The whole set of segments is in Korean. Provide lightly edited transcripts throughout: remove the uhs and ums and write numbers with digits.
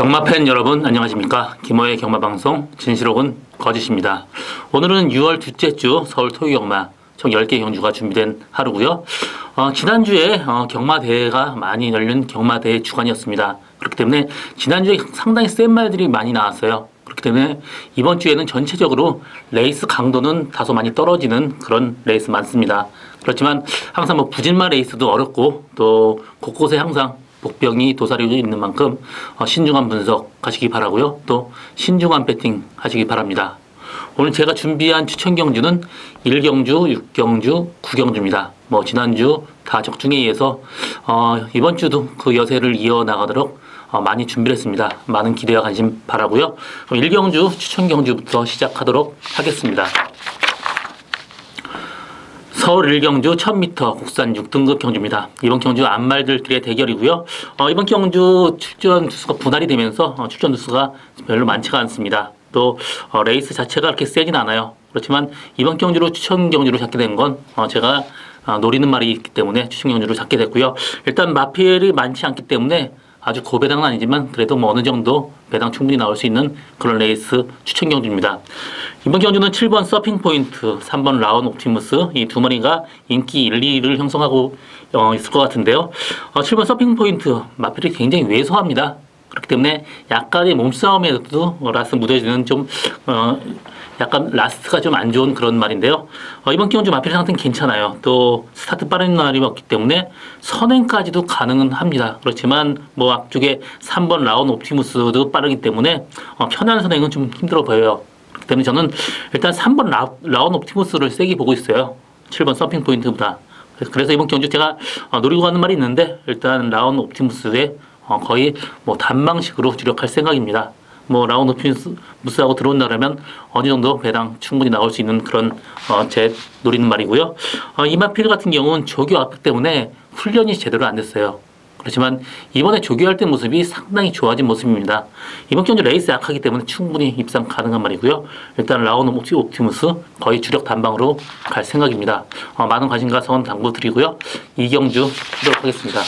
경마팬 여러분 안녕하십니까. 김호의 경마방송 진실옥은 거짓입니다. 오늘은 6월 둘째 주 서울 토요경마 총 10개 경주가 준비된 하루고요. 지난주에 경마대회가 많이 열린 경마대회 주간이었습니다. 그렇기 때문에 지난주에 상당히 센 말들이 많이 나왔어요. 그렇기 때문에 이번 주에는 전체적으로 레이스 강도는 다소 많이 떨어지는 그런 레이스 많습니다. 그렇지만 항상 부진마 레이스도 어렵고 또 곳곳에 항상 복병이 도사리고 있는 만큼 신중한 분석 하시기 바라고요. 또 신중한 배팅 하시기 바랍니다. 오늘 제가 준비한 추천 경주는 1경주, 6경주, 9경주입니다. 지난주 다 적중에 의해서 이번 주도 그 여세를 이어나가도록 많이 준비를 했습니다. 많은 기대와 관심 바라고요. 그럼 1경주 추천 경주부터 시작하도록 하겠습니다. 서울 1경주 1000m 국산 6등급 경주입니다. 이번 경주 안말들끼리의 대결이고요. 이번 경주 출전 두수가 분할이 되면서 출전 두수가 별로 많지가 않습니다. 또 레이스 자체가 그렇게 세진 않아요. 그렇지만 이번 경주로 추천 경주로 잡게 된 건 제가 노리는 말이 있기 때문에 추천 경주로 잡게 됐고요. 일단 마필이 많지 않기 때문에 아주 고배당은 아니지만 그래도 어느 정도 배당 충분히 나올 수 있는 그런 레이스 추천 경주입니다. 이번 경주는 7번 서핑 포인트, 3번 라운 옵티무스 이 두 마리가 인기 1, 2를 형성하고 있을 것 같은데요. 7번 서핑 포인트 마필이 굉장히 왜소합니다. 그렇기 때문에 약간의 몸싸움에도 라스트 묻어지는 좀 약간 라스트가 좀 안 좋은 그런 말인데요. 이번 경주 마필 상태는 괜찮아요. 또 스타트 빠른 날이 없기 때문에 선행까지도 가능은 합니다. 그렇지만 앞쪽에 3번 라운 옵티무스도 빠르기 때문에 편한 선행은 좀 힘들어 보여요. 그렇기 때문에 저는 일단 3번 라운 옵티무스를 세게 보고 있어요. 7번 서핑 포인트보다. 그래서 이번 경주 제가 노리고 가는 말이 있는데 일단 라운 옵티무스에 거의 단방식으로 주력할 생각입니다. 라운 옵티무스하고 들어온다면 어느 정도 배당 충분히 나올 수 있는 그런 제 노리는 말이고요. 이마필 같은 경우는 조교 압박 때문에 훈련이 제대로 안 됐어요. 그렇지만 이번에 조교할 때 모습이 상당히 좋아진 모습입니다. 이번 경주 레이스 약하기 때문에 충분히 입상 가능한 말이고요. 일단 라운 옵티무스 거의 주력 단방으로 갈 생각입니다. 많은 관심과 성원 당부드리고요. 2경주 하도록 하겠습니다.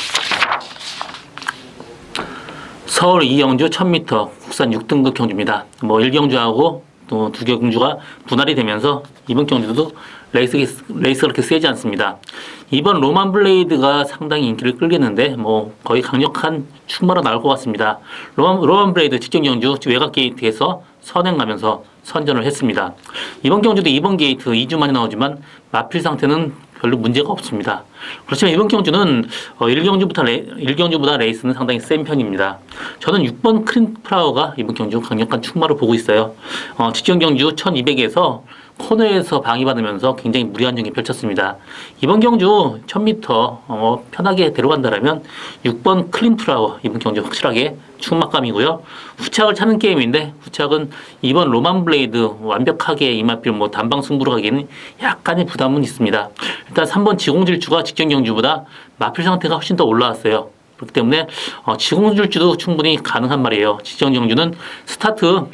서울 2경주 1000m 국산 6등급 경주입니다. 1경주하고 또 2경주가 분할이 되면서 이번 경주도 레이스가 그렇게 세지 않습니다. 이번 로만 블레이드가 상당히 인기를 끌겠는데 거의 강력한 출마로 나올 것 같습니다. 로만 블레이드 직전 경주 외곽 게이트에서 선행하면서 선전을 했습니다. 이번 경주도 2번 게이트 2주 만에 나오지만 마필 상태는 별로 문제가 없습니다. 그렇지만 이번 경주는 1경주보다 레이스는 상당히 센 편입니다. 저는 6번 크린플라워가 이번 경주 강력한 출마를 보고 있어요. 직전 경주 1200에서 코너에서 방해받으면서 굉장히 무리한 경기 펼쳤습니다. 이번 경주 1000m 편하게 데려간다면 6번 클린플라워 이번 경주 확실하게 출마감이고요. 후착을 찾는 게임인데 후착은 이번 로만 블레이드 완벽하게 이마필 단방 승부로 가기에는 약간의 부담은 있습니다. 일단 3번 지공질주가 직전 경주보다 마필 상태가 훨씬 더 올라왔어요. 그렇기 때문에 지공질주도 충분히 가능한 말이에요. 직전 경주는 스타트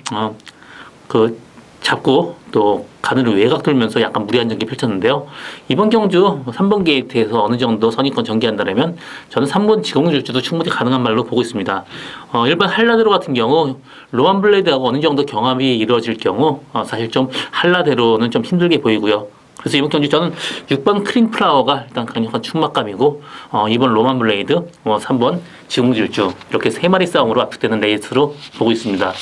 잡고 또 가늘을 외곽 돌면서 약간 무리한 전기 펼쳤는데요. 이번 경주 3번 게이트에서 어느 정도 선입권 전개한다면 저는 3번 지공질주도 충분히 가능한 말로 보고 있습니다. 일반 한라대로 같은 경우 로만 블레이드하고 어느 정도 경합이 이루어질 경우 사실 좀 한라대로는 좀 힘들게 보이고요. 그래서 이번 경주 저는 6번 크린플라워가 일단 강력한 출마감이고 2번 로만 블레이드, 3번 지공질주 이렇게 3마리 싸움으로 압축되는 레이스로 보고 있습니다.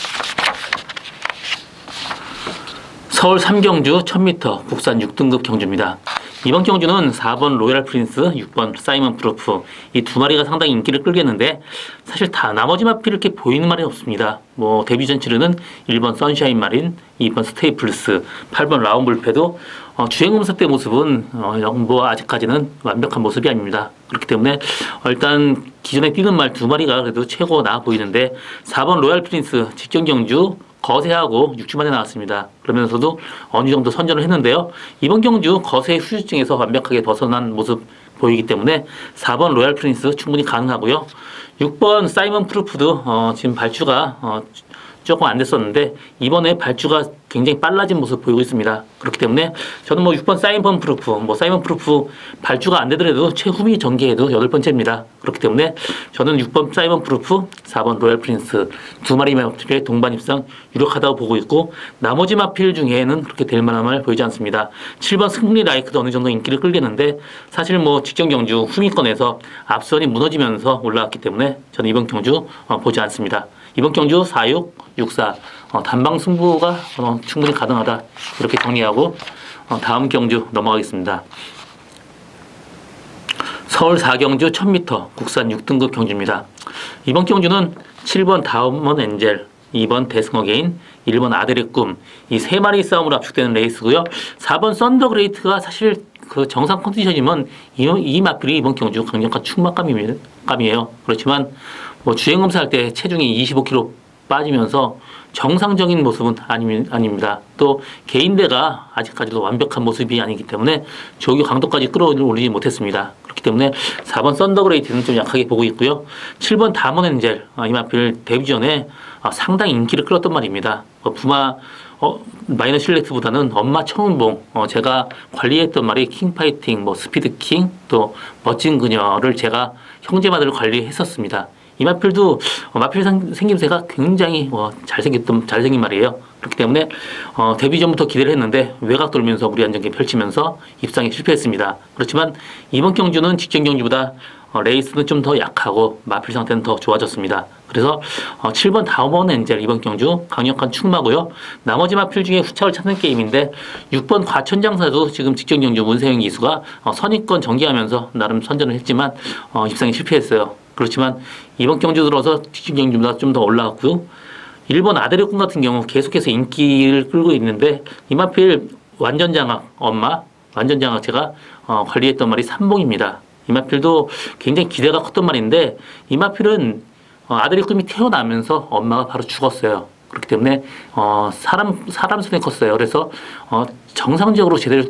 서울 3경주 1000m 국산 6등급 경주입니다. 이번 경주는 4번 로얄 프린스, 6번 사이먼 프로프 이 두 마리가 상당히 인기를 끌겠는데 사실 다 나머지 마필 이렇게 보이는 말이 없습니다. 데뷔 전치르는 1번 선샤인 마린, 2번 스테이플스, 8번 라운 불패도 주행검사 때 모습은 아직까지는 완벽한 모습이 아닙니다. 그렇기 때문에 일단 기존에 뛰는 말 두 마리가 그래도 최고 나아 보이는데 4번 로얄 프린스 직전 경주 거세하고 6주 만에 나왔습니다. 그러면서도 어느 정도 선전을 했는데요. 이번 경주 거세 후유증에서 완벽하게 벗어난 모습 보이기 때문에 4번 로얄 프린스 충분히 가능하고요. 6번 사이먼 프루프도 지금 발주가 조금 안 됐었는데 이번에 발주가 굉장히 빨라진 모습 보이고 있습니다. 그렇기 때문에 저는 뭐 6번 사이먼 프루프, 사이먼 프루프 발주가 안 되더라도 최후위 전개에도 8번째입니다. 그렇기 때문에 저는 6번 사이먼 프루프, 4번 로얄 프린스 두 마리 마필의 동반 입상 유력하다고 보고 있고, 나머지 마필 중에는 그렇게 될 만함을 보이지 않습니다. 7번 승리 라이크도 어느 정도 인기를 끌겠는데 사실 뭐 직전 경주 후미권에서 앞선이 무너지면서 올라왔기 때문에 저는 이번 경주 보지 않습니다. 이번 경주 4-6, 6-4 단방 승부가 충분히 가능하다, 이렇게 정리하고 다음 경주 넘어가겠습니다. 서울 4경주 1000m 국산 6등급 경주입니다. 이번 경주는 7번 다음원 엔젤, 2번 대승어게인, 1번 아델의 꿈, 이 세 마리 싸움으로 압축되는 레이스고요. 4번 썬더그레이트가 사실 그 정상 컨디션이면 이 마필이 이번 경주 강력한 충막감이에요. 그렇지만 뭐 주행 검사할 때 체중이 25kg 빠지면서 정상적인 모습은 아닙니다. 또 개인대가 아직까지도 완벽한 모습이 아니기 때문에 조기 강도까지 끌어올리지 못했습니다. 그렇기 때문에 4번 썬더그레이트는 좀 약하게 보고 있고요. 7번 다몬 엔젤, 이 마필 데뷔 전에 상당히 인기를 끌었던 말입니다. 부마 마이너 실렉트보다는 엄마 청운봉, 제가 관리했던 말이 킹파이팅, 스피드킹, 또 멋진 그녀를 제가 형제마들 관리했었습니다. 이 마필도 마필 생김새가 굉장히 잘생긴 말이에요. 그렇기 때문에 데뷔 전부터 기대를 했는데 외곽 돌면서 무리한 전개 펼치면서 입상에 실패했습니다. 그렇지만 이번 경주는 직전 경주보다 레이스는 좀 더 약하고 마필 상태는 더 좋아졌습니다. 그래서 7번 다음원 엔젤 이번 경주 강력한 충마고요. 나머지 마필 중에 후차를 찾는 게임인데 6번 과천장사도 지금 직전 경주 문세영 기수가 선입권 전개하면서 나름 선전을 했지만 입상에 실패했어요. 그렇지만 이번 경주 들어서 직전 경주보다 좀 더 올라왔고요. 1번 아델의 꿈 같은 경우 계속해서 인기를 끌고 있는데 이 마필 완전장악 완전장악 제가 관리했던 말이 삼봉입니다. 이 마필도 굉장히 기대가 컸던 말인데 이 마필은 아들의 꿈이 태어나면서 엄마가 바로 죽었어요. 그렇기 때문에 사람 손에 컸어요. 그래서 정상적으로 제대로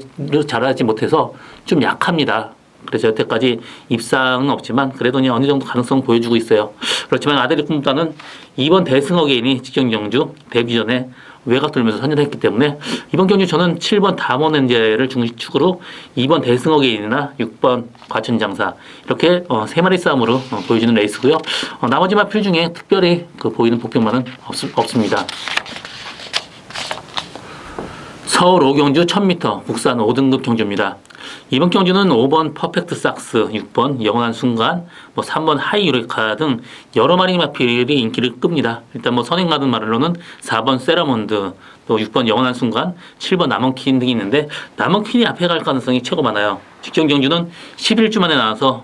자라지 못해서 좀 약합니다. 그래서 여태까지 입상은 없지만 그래도 어느 정도 가능성 보여주고 있어요. 그렇지만 아델의 꿈보다는 2번 대승어게인이 직전 경주 데뷔 전에 외곽 돌면서 선전했기 때문에 이번 경주 저는 7번 다몬 엔젤을 중축으로 2번 대승어게인이나 6번 과천장사 이렇게 세 마리 싸움으로 보여주는 레이스고요. 나머지 마필 중에 특별히 보이는 복병만은 없습니다. 서울 5경주 1000m 국산 5등급 경주입니다. 이번 경주는 5번 퍼펙트 삭스, 6번 영원한 순간, 3번 하이 유레카 등 여러 마리 마필이 인기를 끕니다. 일단 선행 가든 말로는 4번 세라몬드, 또 6번 영원한 순간, 7번 남원퀸 등이 있는데 남원퀸이 앞에 갈 가능성이 최고 많아요. 직전 경주는 11주 만에 나와서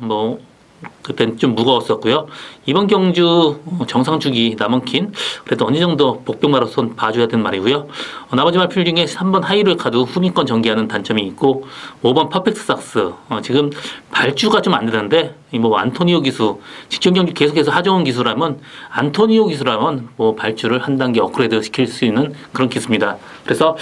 그때는 좀 무거웠었고요. 이번 경주 정상 주기 남원퀸 그래도 어느 정도 복병마로선 봐줘야 되는 말이고요. 나머지 마필 중에 3번 하이루카도 후미권 전개하는 단점이 있고 5번 퍼펙트 삭스 지금 발주가 좀 안 되는데 안토니오 기수 직전 경주 계속해서 하정원 기수라면 안토니오 기수라면 발주를 한 단계 업그레이드 시킬 수 있는 그런 기수입니다. 그래서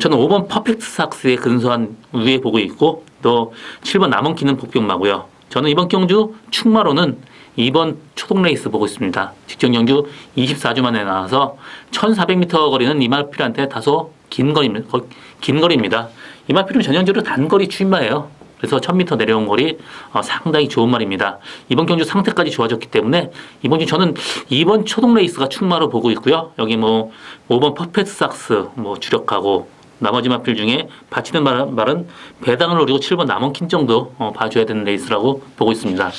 저는 5번 퍼펙트 삭스의 근소한 우위에 보고 있고 또 7번 남원퀸은 복병마고요. 저는 이번 경주 충마로는 2번 초동 레이스 보고 있습니다. 직전 경주 24주 만에 나와서 1400m 거리는 이 마필한테 다소 긴 거리입니다. 이 마필은 전형적으로 단거리 추임마예요. 그래서 1000m 내려온 거리 상당히 좋은 말입니다. 이번 경주 상태까지 좋아졌기 때문에 이번 주 저는 2번 초동 레이스가 충마로 보고 있고요. 여기 5번 퍼펙트 삭스 주력하고 나머지 마필 중에 바치는 말은 배당을 노리고 7번 남원퀸 정도 봐줘야 되는 레이스라고 보고 있습니다.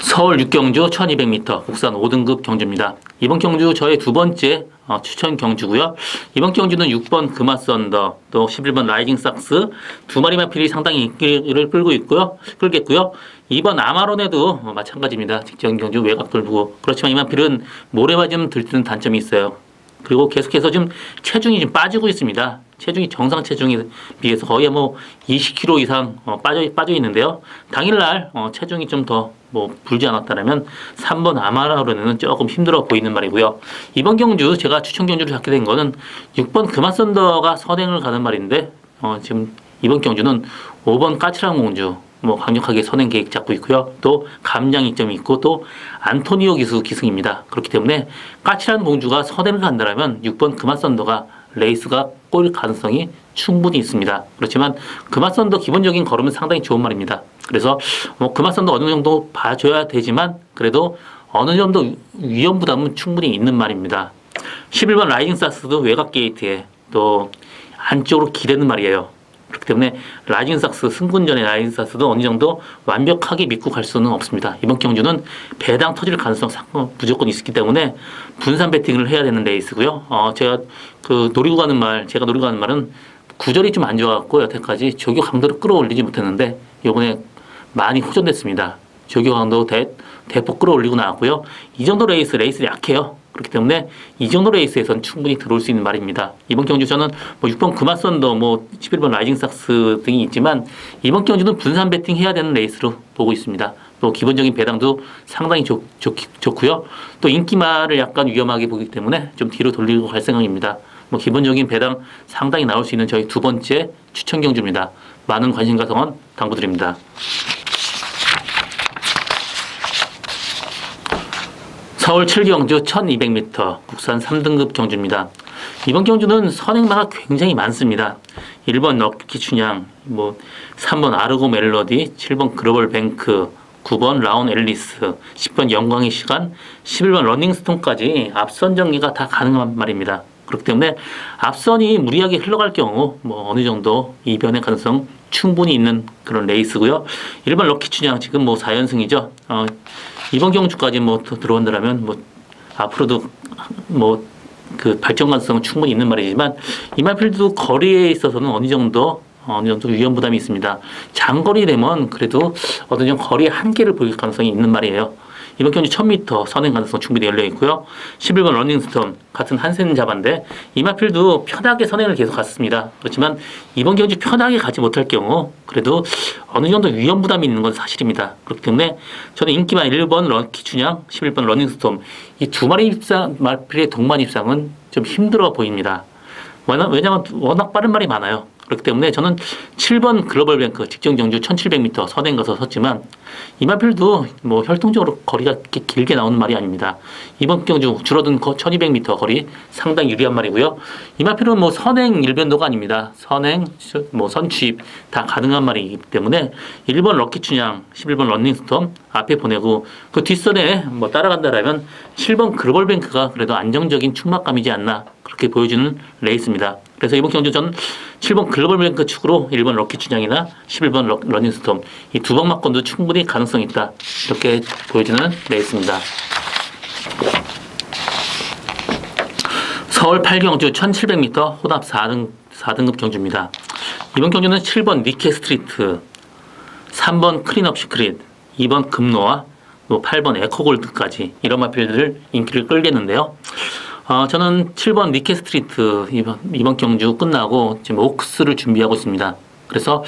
서울 6경주 1200m 국산 5등급 경주입니다. 이번 경주 저의 두 번째 추천 경주고요. 이번 경주는 6번 금화썬더 또 11번 라이징 삭스 두 마리 마필이 상당히 인기를 끌겠고요. 2번 아마론에도 마찬가지입니다. 직전 경주 외곽 돌고 그렇지만 이 마필은 모래바지 들뜨는 단점이 있어요. 그리고 계속해서 지금 체중이 좀 빠지고 있습니다. 체중이 정상 체중에 비해서 거의 20kg 이상 빠져 있는데요. 당일날 체중이 좀 더 불지 않았다면 3번 아마론에는 조금 힘들어 보이는 말이고요. 이번 경주 제가 추천 경주를 잡게 된 거는 6번 금화썬더가 선행을 가는 말인데 지금 이번 경주는 5번 까칠한 공주 뭐 강력하게 선행 계획 잡고 있고요. 또 감량 이점이 있고 또 안토니오 기수 기승입니다. 그렇기 때문에 까칠한 공주가 선행을 간다라면 6번 금화선더가 레이스가 꼬일 가능성이 충분히 있습니다. 그렇지만 금화선더 기본적인 걸음은 상당히 좋은 말입니다. 그래서 뭐 금화선더 어느 정도 봐줘야 되지만 그래도 어느 정도 위험 부담은 충분히 있는 말입니다. 11번 라이징 삭스도 외곽 게이트에 또 안쪽으로 기대는 말이에요. 그렇기 때문에 라이징 삭스 승군 전에 라이징 삭스도 어느 정도 완벽하게 믿고 갈 수는 없습니다. 이번 경주는 배당 터질 가능성 무조건 있기 때문에 분산 배팅을 해야 되는 레이스고요. 제가 노리고 가는 말은 구절이 좀 안 좋아갖고 여태까지 조교 강도를 끌어올리지 못했는데 이번에 많이 호전됐습니다. 조교 강도 대폭 끌어올리고 나왔고요. 이 정도 레이스는 약해요. 그렇기 때문에 이 정도 레이스에선 충분히 들어올 수 있는 말입니다. 이번 경주 저는 뭐 6번 금화선더, 뭐 11번 라이징 삭스 등이 있지만 이번 경주는 분산 배팅 해야 되는 레이스로 보고 있습니다. 또 기본적인 배당도 상당히 좋고요. 또 인기말을 약간 위험하게 보기 때문에 좀 뒤로 돌리고 갈 생각입니다. 뭐 기본적인 배당 상당히 나올 수 있는 저희 두 번째 추천 경주입니다. 많은 관심과 성원 당부드립니다. 서울 7경주 1200m 국산 3등급 경주입니다. 이번 경주는 선행마가 굉장히 많습니다. 1번 럭키 춘향, 3번 아르고 멜로디, 7번 글로벌 뱅크, 9번 라온 앨리스, 10번 영광의 시간, 11번 러닝스톤까지 앞선 전개가 다 가능한 말입니다. 그렇기 때문에 앞선이 무리하게 흘러갈 경우 어느 정도 이변의 가능성 충분히 있는 그런 레이스고요. 1번 럭키 춘향 지금 4연승이죠. 이번 경주까지 더 들어온다면 앞으로도 그 발전 가능성은 충분히 있는 말이지만 이마필도 거리에 있어서는 어느 정도 위험 부담이 있습니다. 장거리 되면 그래도 어느 정도 거리의 한계를 보일 가능성이 있는 말이에요. 이번 경주 1000m 선행 가능성 충분히 열려 있고요. 11번 러닝스톤 같은 한센 자반데 이마필도 편하게 선행을 계속 갔습니다. 그렇지만 이번 경주 편하게 가지 못할 경우 그래도 어느 정도 위험 부담이 있는 건 사실입니다. 그렇기 때문에 저는 인기만 1번 럭키 춘향, 11번 러닝스톤 이 두 마리 마필의 동반 입상은 좀 힘들어 보입니다. 왜냐하면 워낙 빠른 말이 많아요. 그렇기 때문에 저는 7번 글로벌 뱅크 직전 경주 1700m 선행 가서 섰지만 이마필도 혈통적으로 거리가 이렇게 길게 나오는 말이 아닙니다. 이번 경주 줄어든 1200m 거리 상당히 유리한 말이고요. 이마필은 선행 일변도가 아닙니다. 선행, 선취입 다 가능한 말이기 때문에 1번 럭키 춘향, 11번 러닝스톰 앞에 보내고 그 뒷선에 따라간다라면 7번 글로벌 뱅크가 그래도 안정적인 충막감이지 않나 그렇게 보여주는 레이스입니다. 그래서 이번 경주 저는 7번 글로벌 뱅크 축으로 1번 럭키 춘향이나 11번 러닝스톰 이 두 방막권도 충분히 가능성이 있다. 이렇게 보여주는 레이스입니다. 서울 8경주 1700m 혼합 4등급 경주입니다. 이번 경주는 7번 니케 스트리트, 3번 클린업 시크릿, 2번 금노아, 8번 에코골드까지 이런 마필들 인기를 끌겠는데요. 저는 7번 니케 스트리트 이번 경주 끝나고 지금 옥스를 준비하고 있습니다. 그래서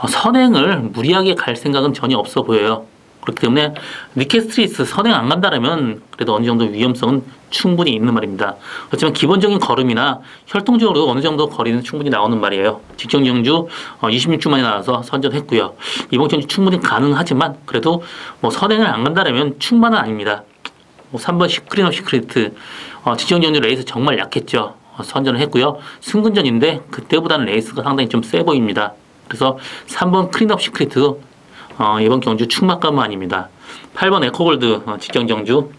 선행을 무리하게 갈 생각은 전혀 없어 보여요. 그렇기 때문에 니케 스트리트 선행 안 간다라면 그래도 어느 정도 위험성은 충분히 있는 말입니다. 그렇지만 기본적인 걸음이나 혈통적으로 어느 정도 거리는 충분히 나오는 말이에요. 직전 경주 26주 만에 나와서 선전했고요. 이번 경주 충분히 가능하지만 그래도 선행을 안 간다라면 충만은 아닙니다. 3번 클린업 시크릿 직전 경주 레이스 정말 약했죠. 선전을 했고요. 승근전인데 그때보다는 레이스가 상당히 좀 세 보입니다. 그래서 3번 클린업 시크릿 이번 경주 충막감은 아닙니다. 8번 에코골드 직전 경주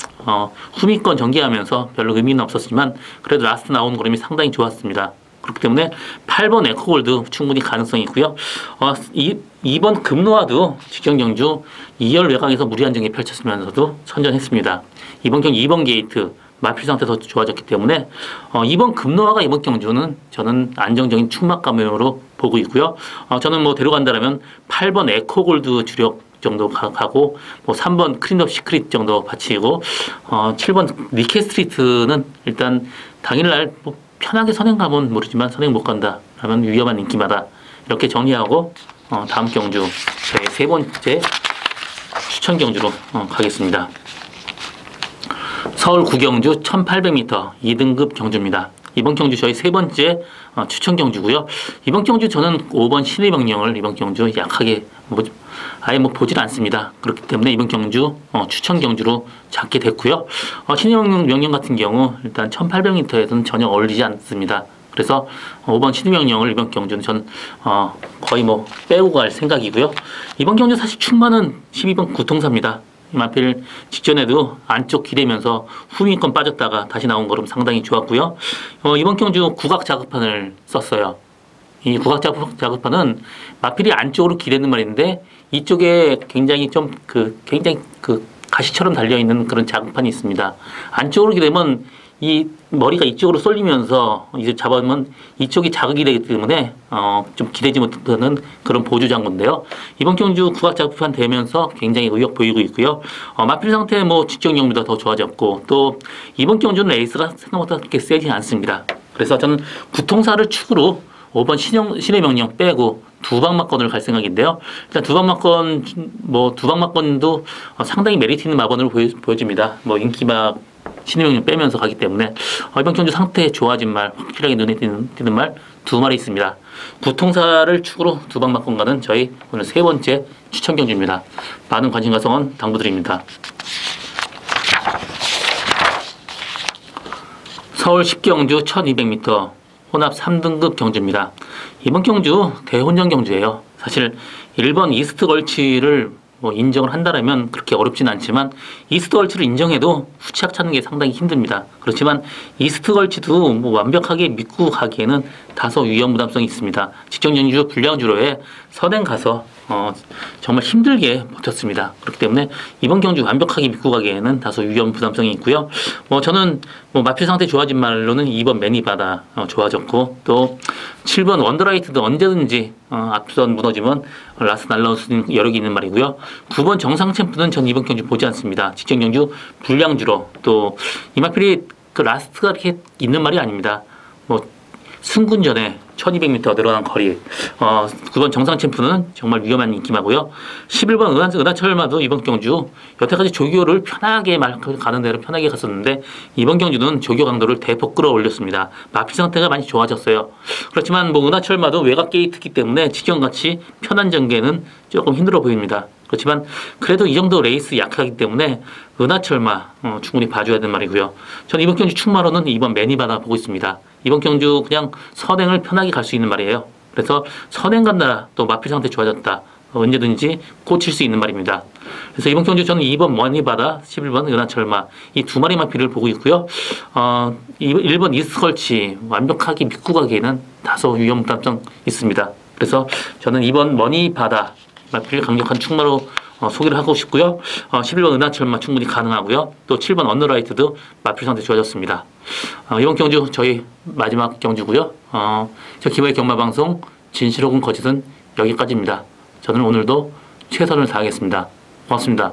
후미권 전개하면서 별로 의미는 없었지만 그래도 라스트 나온 걸음이 상당히 좋았습니다. 그렇기 때문에 8번 에코골드 충분히 가능성이 있고요. 2번 금노아도 직전 경주 2열 외곽에서 무리한 전개 펼쳤으면서도 선전했습니다. 이번 경주 2번 게이트 마필 상태 더 좋아졌기 때문에 2번 금노아가 이번 경주는 저는 안정적인 충막감으로 보고 있고요. 저는 데려간다면 8번 에코골드 주력 정도 가고 3번 클린업 시크릿 정도 바치고 7번 니케 스트리트는 일단 당일날 편하게 선행 가면 모르지만 선행 못 간다 라면 위험한 인기마다 이렇게 정리하고 다음 경주 저희 세 번째 추천 경주로 가겠습니다. 서울 9경주 1800m 2등급 경주입니다. 이번 경주 저희 세 번째 추천 경주고요. 이번 경주 저는 5번 신의 명령을 이번 경주 약하게 아예 보질 않습니다. 그렇기 때문에 이번 경주 추천 경주로 잡게 됐고요. 신의명령 같은 경우 일단 1800m에서는 전혀 어울리지 않습니다. 그래서 5번 신의명령을 이번 경주는 전 거의 빼고 갈 생각이고요. 이번 경주 사실 출마는 12번 구통사입니다. 마필 직전에도 안쪽 기대면서 후위권 빠졌다가 다시 나온 걸음 상당히 좋았고요. 이번 경주 국악 자급판을 썼어요. 이 국악 자급판은 마필이 안쪽으로 기대는 말인데 이쪽에 굉장히 굉장히 가시처럼 달려 있는 그런 자급판이 있습니다. 안쪽으로 기대면 이 머리가 이쪽으로 쏠리면서 이제 잡으면 이쪽이 자극이 되기 때문에 좀 기대지 못하는 그런 보조 장구인데요. 이번 경주 국악 자급판 되면서 굉장히 의욕 보이고 있고요. 마필 상태 직전 경주보다 더 좋아졌고 또 이번 경주는 에이스가 생각보다 그렇게 세지 않습니다. 그래서 저는 구통사를 축으로 5번 신의 명령 빼고 두방막건을 갈 생각인데요. 일단 두방막건도 상당히 메리트 있는 마번으로 보여집니다. 인기막 신의 명령 빼면서 가기 때문에 이번 경주 상태 좋아진 말, 확실하게 눈에 띄는 말 두 마리 있습니다. 구통사를 축으로 두방막건 가는 저희 오늘 세 번째 추천 경주입니다. 많은 관심과 성원 당부드립니다. 서울 10경주 1200m 혼합 3등급 경주입니다. 이번 경주 대혼전 경주예요. 사실 1번 이스트 걸치를 인정을 한다면 그렇게 어렵진 않지만 이스트 걸치를 인정해도 후착 찾는 게 상당히 힘듭니다. 그렇지만 이스트 걸치도 완벽하게 믿고 가기에는 다소 위험 부담성이 있습니다. 직전 경주 불량주로에 선행 가서 정말 힘들게 버텼습니다. 그렇기 때문에 이번 경주 완벽하게 믿고 가기에는 다소 위험 부담성이 있고요. 저는 마필 상태 좋아진 말로는 2번 매니바다 좋아졌고 또 7번 원더라이트도 언제든지 앞선 무너지면 라스 날라올 수 있는 여력이 있는 말이고요. 9번 정상 챔프는 전 이번 경주 보지 않습니다. 직전 경주 불량주로 또 이 마필이 라스트가 이렇게 있는 말이 아닙니다. 승군전에 1200m 늘어난 거리 9번 정상 챔프는 정말 위험한 인기마고요. 11번 은하철마도 이번 경주 여태까지 조교를 편하게 가는 대로 편하게 갔었는데 이번 경주는 조교 강도를 대폭 끌어올렸습니다. 마필 상태가 많이 좋아졌어요. 그렇지만 은하철마도 외곽 게이트이기 때문에 직경같이 편한 전개는 조금 힘들어 보입니다. 그렇지만 그래도 이 정도 레이스 약하기 때문에 은하철마 충분히 봐줘야 되는 말이고요. 저는 이번 경주 충마로는 2번 매니바다 보고 있습니다. 이번 경주 그냥 선행을 편하게 갈 수 있는 말이에요. 그래서 선행 간다 또 마필 상태 좋아졌다 언제든지 꽂힐 수 있는 말입니다. 그래서 이번 경주 저는 2번 매니바다 11번 은하철마 이 두 마리 마필을 보고 있고요. 1번 이스컬치 완벽하게 믿고 가기에는 다소 위험 부담성 있습니다. 그래서 저는 2번 머니바다 마필 강력한 충마로 소개를 하고 싶고요. 11번 은하철마 충분히 가능하고요. 또 7번 언더라이트도 마필 상태 좋아졌습니다. 이번 경주 저희 마지막 경주고요. 저 기와의 경마방송 진실 혹은 거짓은 여기까지입니다. 저는 오늘도 최선을 다하겠습니다. 고맙습니다.